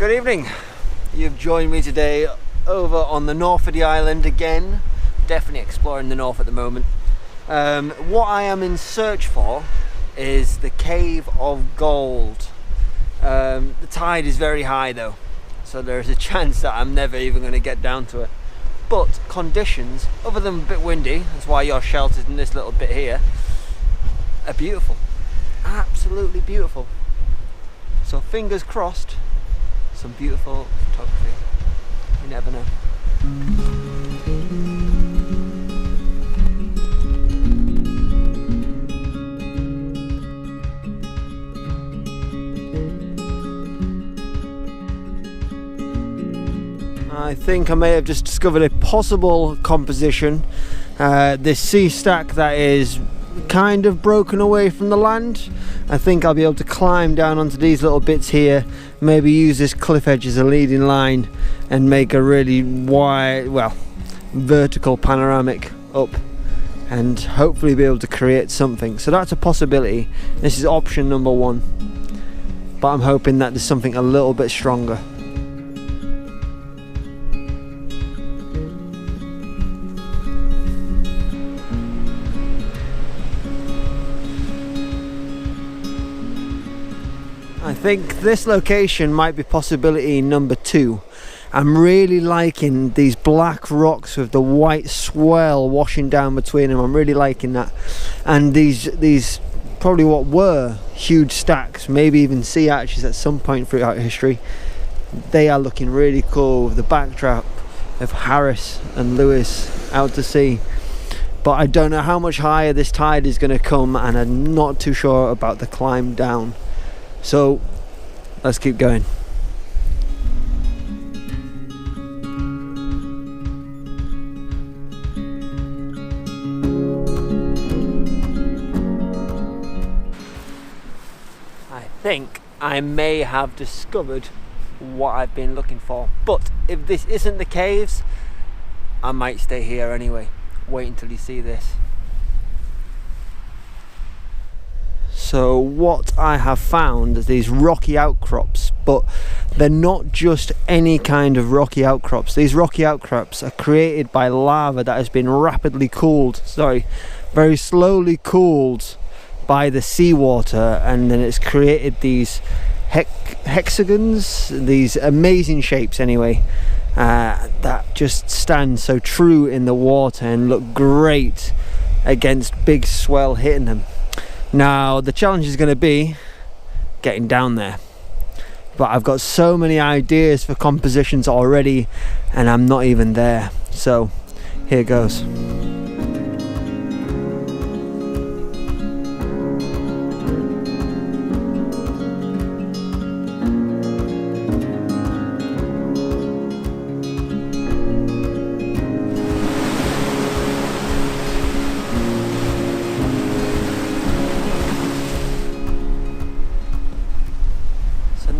Good evening. You've joined me today over on the north of the island again. Definitely exploring the north at the moment. What I am in search for is the Cave of Gold. The tide is very high though, so there's a chance that I'm never even going to get down to it. But conditions, other than a bit windy, that's why you're sheltered in this little bit here, are beautiful. Absolutely beautiful. So fingers crossed, some beautiful photography. You never know. I think I may have just discovered a possible composition. This sea stack that is kind of broken away from the land. I think I'll be able to climb down onto these little bits here, maybe use this cliff edge as a leading line and make a really wide, well, vertical panoramic up and hopefully be able to create something. So that's a possibility. This is option number one, but I'm hoping that there's something a little bit stronger. I think this location might be possibility number two. I'm really liking these black rocks with the white swell washing down between them. I'm really liking that. And these probably what were huge stacks, maybe even sea arches at some point throughout history. They are looking really cool with the backdrop of Harris and Lewis out to sea. But I don't know how much higher this tide is going to come, and I'm not too sure about the climb down. So let's keep going. I think I may have discovered what I've been looking for, but if this isn't the caves, I might stay here anyway. Wait until you see this. So what I have found is these rocky outcrops, but they're not just any kind of rocky outcrops. These rocky outcrops are created by lava that has been very slowly cooled by the seawater, and then it's created these hexagons, these amazing shapes anyway, that just stand so true in the water and look great against big swell hitting them. Now the challenge is going to be getting down there, but I've got so many ideas for compositions already and I'm not even there, so here goes.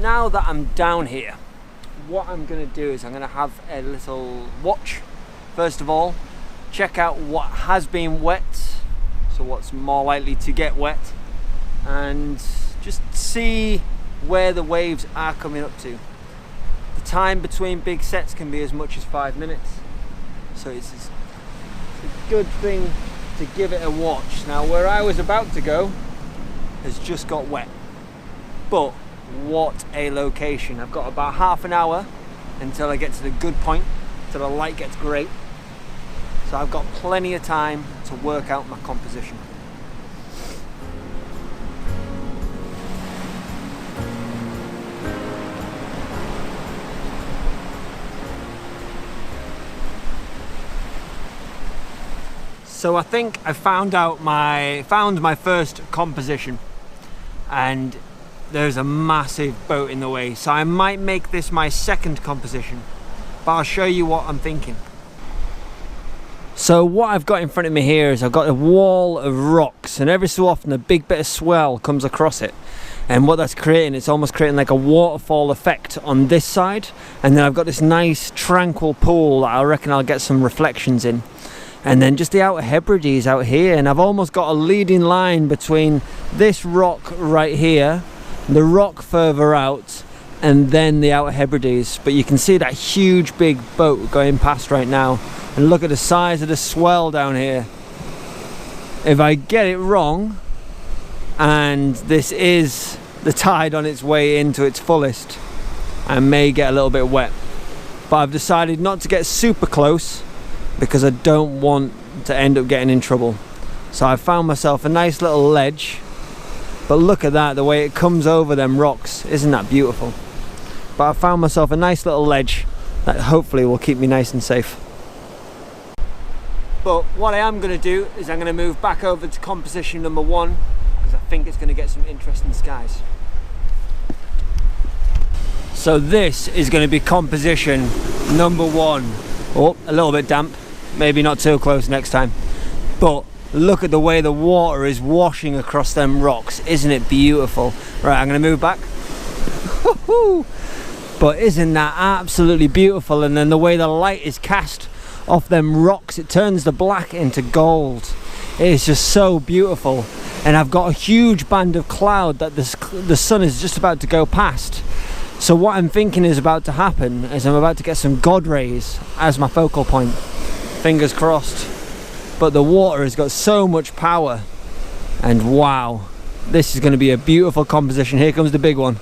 Now that I'm down here, what I'm going to do is I'm going to have a little watch. First of all, check out what has been wet, so what's more likely to get wet, and just see where the waves are coming up to. The time between big sets can be as much as 5 minutes, so it's a good thing to give it a watch. Now where I was about to go has just got wet, but what a location. I've got about half an hour until I get to the good point, till the light gets great, so I've got plenty of time to work out my composition. So I think I found my first composition, and there's a massive boat in the way, so I might make this my second composition, but I'll show you what I'm thinking. So what I've got in front of me here is I've got a wall of rocks, and every so often a big bit of swell comes across it, and what that's creating, it's almost creating like a waterfall effect on this side, and then I've got this nice tranquil pool that I reckon I'll get some reflections in. And then just the Outer Hebrides out here, and I've almost got a leading line between this rock right here, the rock further out, and then the Outer Hebrides. But you can see that huge big boat going past right now, and look at the size of the swell down here. If I get it wrong, and this is the tide on its way into its fullest, I may get a little bit wet. But I've decided not to get super close because I don't want to end up getting in trouble. So I've found myself a nice little ledge, but look at that, the way it comes over them rocks. Isn't that beautiful? But I've found myself a nice little ledge that hopefully will keep me nice and safe. But what I am going to do is I'm going to move back over to composition number 1, because I think it's going to get some interesting skies. So this is going to be composition number 1. Oh, a little bit damp, maybe not too close next time. But look at the way the water is washing across them rocks. Isn't it beautiful? Right, I'm going to move back. But isn't that absolutely beautiful? And then the way the light is cast off them rocks, it turns the black into gold. It is just so beautiful. And I've got a huge band of cloud that the sun is just about to go past. So what I'm thinking is about to happen is I'm about to get some God rays as my focal point. Fingers crossed. But the water has got so much power, and wow, this is going to be a beautiful composition. Here comes the big one.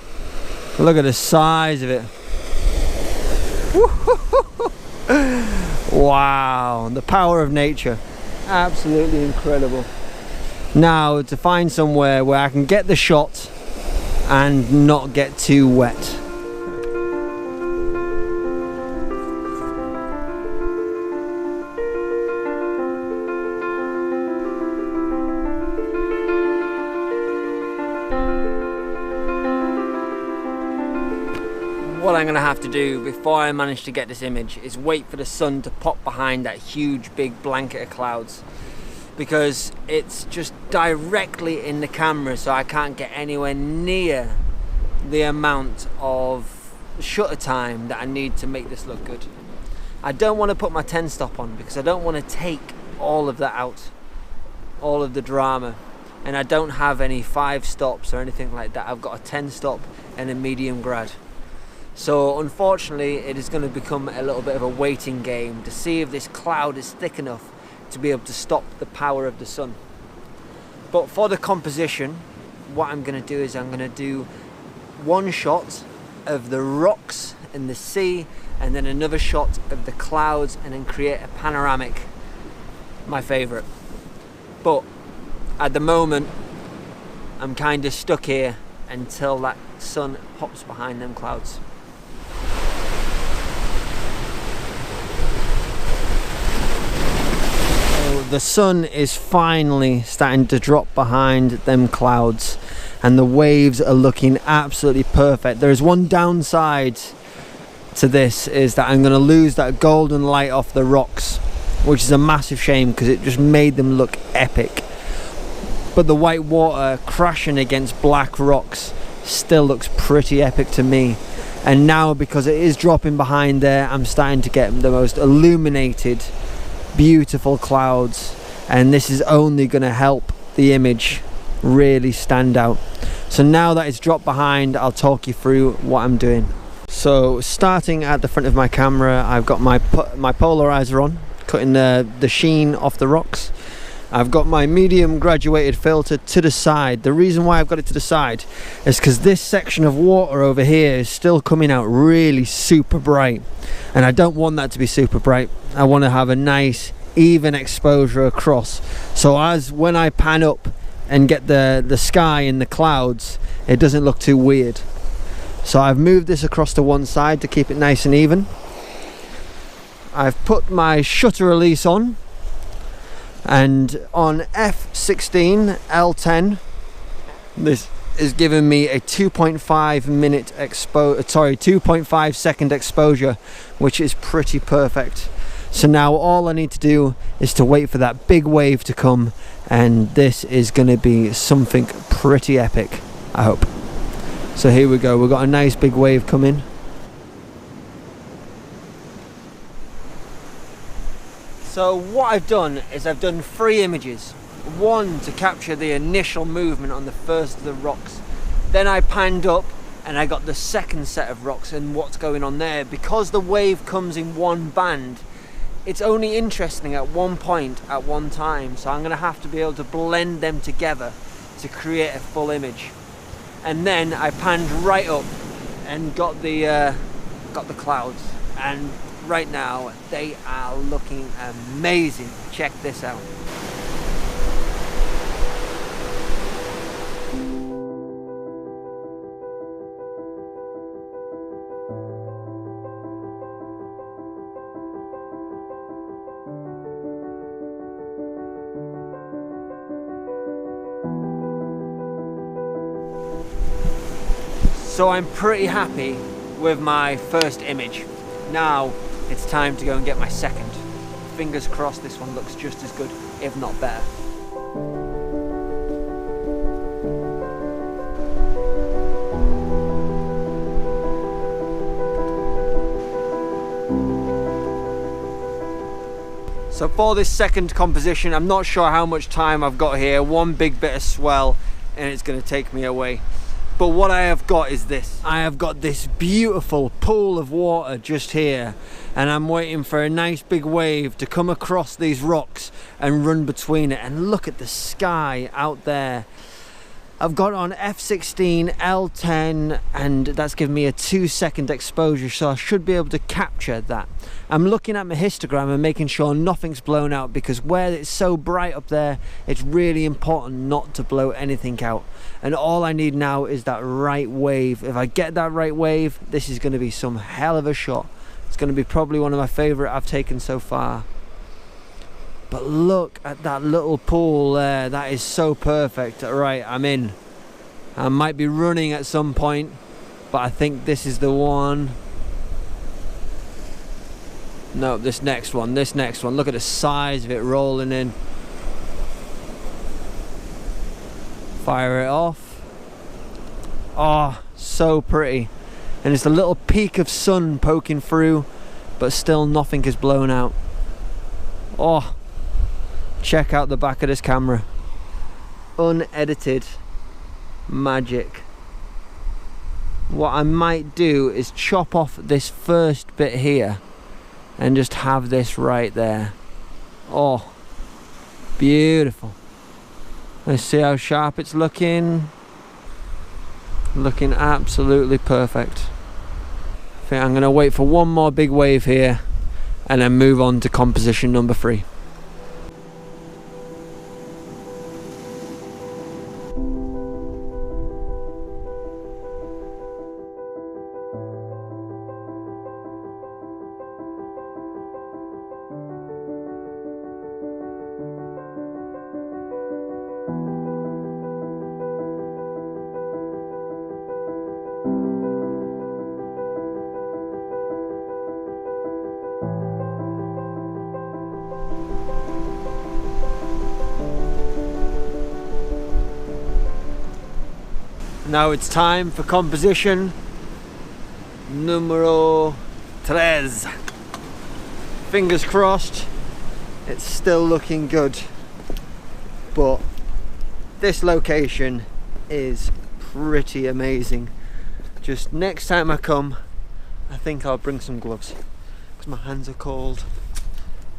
Look at the size of it. Wow, the power of nature. Absolutely incredible. Now to find somewhere where I can get the shot and not get too wet. What I'm going to have to do before I manage to get this image is wait for the sun to pop behind that huge big blanket of clouds, because it's just directly in the camera, so I can't get anywhere near the amount of shutter time that I need to make this look good. I don't want to put my 10 stop on because I don't want to take all of that out, all of the drama, and I don't have any 5 stops or anything like that. I've got a 10 stop and a medium grad. So unfortunately it is going to become a little bit of a waiting game to see if this cloud is thick enough to be able to stop the power of the sun. But for the composition, what I'm going to do is I'm going to do one shot of the rocks and the sea, and then another shot of the clouds, and then create a panoramic. My favourite. But at the moment I'm kind of stuck here until that sun pops behind them clouds. The sun is finally starting to drop behind them clouds, and the waves are looking absolutely perfect. There's one downside to this, is that I'm going to lose that golden light off the rocks, which is a massive shame because it just made them look epic. But the white water crashing against black rocks still looks pretty epic to me. And now, because it is dropping behind there, I'm starting to get the most illuminated, beautiful clouds, and this is only going to help the image really stand out. So now that it's dropped behind, I'll talk you through what I'm doing. So starting at the front of my camera, I've got my polarizer on, cutting the sheen off the rocks. I've got my medium graduated filter to the side. The reason why I've got it to the side is because this section of water over here is still coming out really super bright, and I don't want that to be super bright. I want to have a nice even exposure across, so when I pan up and get the sky and the clouds, it doesn't look too weird. So I've moved this across to one side to keep it nice and even. I've put my shutter release on, and on f16 L10 this is giving me a 2.5 second exposure, which is pretty perfect. So now all I need to do is to wait for that big wave to come, and this is going to be something pretty epic, I hope. So here we go, we've got a nice big wave coming. So what I've done is I've done 3 images. One to capture the initial movement on the first of the rocks. Then I panned up and I got the second set of rocks and what's going on there. Because the wave comes in one band, it's only interesting at one point at one time, so I'm going to have to be able to blend them together to create a full image. And then I panned right up and got the clouds, and right now they are looking amazing. Check this out. So I'm pretty happy with my first image. Now it's time to go and get my second. Fingers crossed this one looks just as good, if not better. So for this second composition, I'm not sure how much time I've got here. One big bit of swell and it's going to take me away. But what I have got is this. I have got this beautiful pool of water just here, and I'm waiting for a nice big wave to come across these rocks and run between it. And look at the sky out there. I've got on f16 L10 and that's given me a 2-second exposure, so I should be able to capture that. I'm looking at my histogram and making sure nothing's blown out, because where it's so bright up there, it's really important not to blow anything out. And all I need now is that right wave. If I get that right wave, this is going to be some hell of a shot. It's going to be probably one of my favorite I've taken so far. But look at that little pool there. That is so perfect. Right, I'm in. I might be running at some point, but I think this is the one. No, this next one. Look at the size of it rolling in. Fire it off. Oh, so pretty. And it's a little peak of sun poking through, but still nothing is blown out. Oh, check out the back of this camera. Unedited magic. What I might do is chop off this first bit here and just have this right there. Oh, beautiful. Let's see how sharp it's looking. Looking absolutely perfect. I think I'm going to wait for one more big wave here and then move on to composition number 3. Now it's time for composition numero 3. Fingers crossed, it's still looking good. But this location is pretty amazing. Just next time I come, I think I'll bring some gloves because my hands are cold.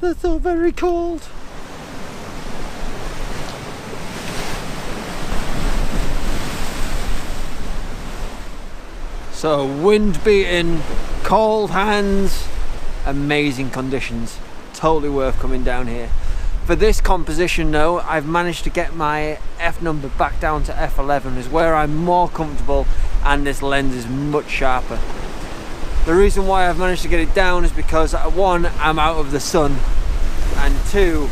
They're so very cold. So wind beaten, cold hands, amazing conditions. Totally worth coming down here. For this composition though, I've managed to get my F number back down to F11, is where I'm more comfortable and this lens is much sharper. The reason why I've managed to get it down is because 1, I'm out of the sun, and 2,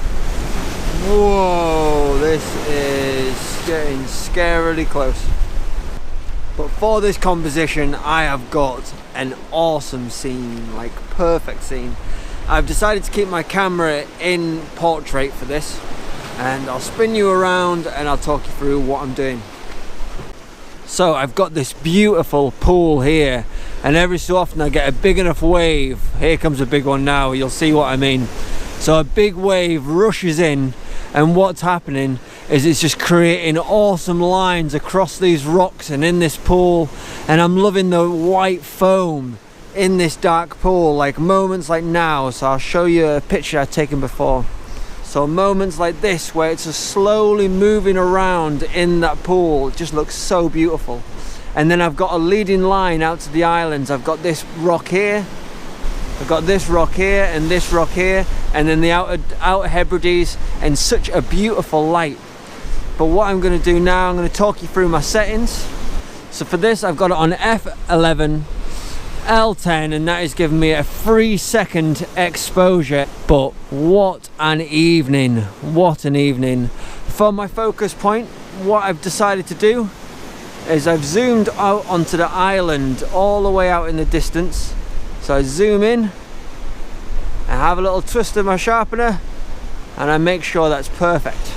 whoa, this is getting scarily close. But for this composition, I have got an awesome scene, like perfect scene. I've decided to keep my camera in portrait for this, and I'll spin you around and I'll talk you through what I'm doing. So I've got this beautiful pool here, and every so often I get a big enough wave. Here comes a big one now, you'll see what I mean. So a big wave rushes in, and what's happening is it's just creating awesome lines across these rocks and in this pool, and I'm loving the white foam in this dark pool, like moments like now. So I'll show you a picture I've taken before. So moments like this where it's just slowly moving around in that pool, it just looks so beautiful. And then I've got a leading line out to the islands. I've got this rock here, I've got this rock here and this rock here, and then the outer Hebrides, and such a beautiful light. But what I'm going to do now, I'm going to talk you through my settings. So for this I've got it on f11, L10, and that is giving me a 3-second exposure. But what an evening, what an evening. For my focus point, what I've decided to do is I've zoomed out onto the island all the way out in the distance. So I zoom in, I have a little twist of my sharpener, and I make sure that's perfect.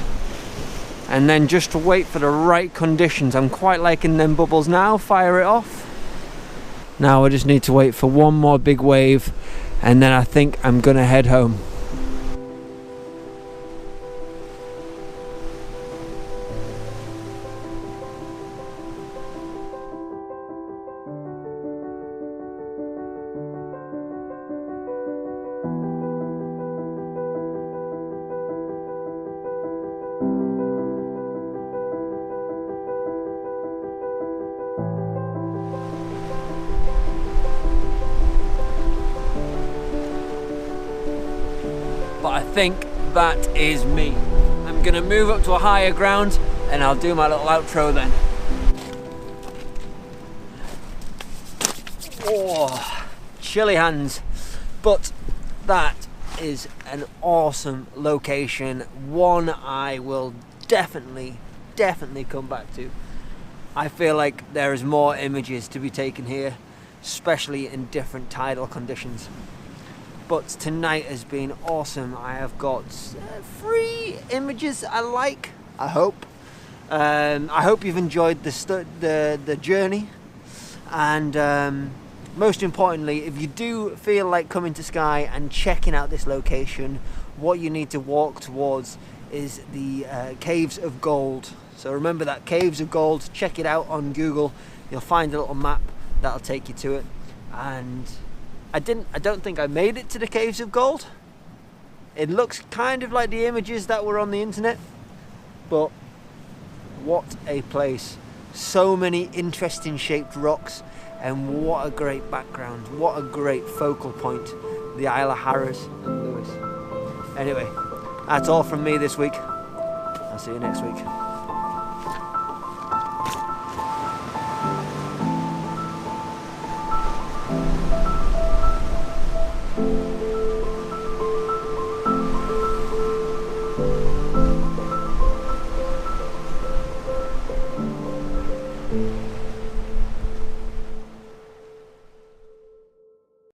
And then just to wait for the right conditions. I'm quite liking them bubbles now. Fire it off. Now I just need to wait for one more big wave, and then I think I'm gonna head home. But I think that is me. I'm gonna move up to a higher ground and I'll do my little outro then. Oh, chilly hands. But that is an awesome location. One I will definitely come back to. I feel like there is more images to be taken here, especially in different tidal conditions. But tonight has been awesome. I have got 3 images I like, I hope. I hope you've enjoyed the journey. And most importantly, if you do feel like coming to Skye and checking out this location, what you need to walk towards is the Caves of Gold. So remember that, Caves of Gold. Check it out on Google. You'll find a little map that'll take you to it. And I don't think I made it to the Caves of Gold. It looks kind of like the images that were on the internet, but what a place. So many interesting shaped rocks, and what a great background, what a great focal point, the Isle of Harris and Lewis. Anyway, that's all from me this week. I'll see you next week.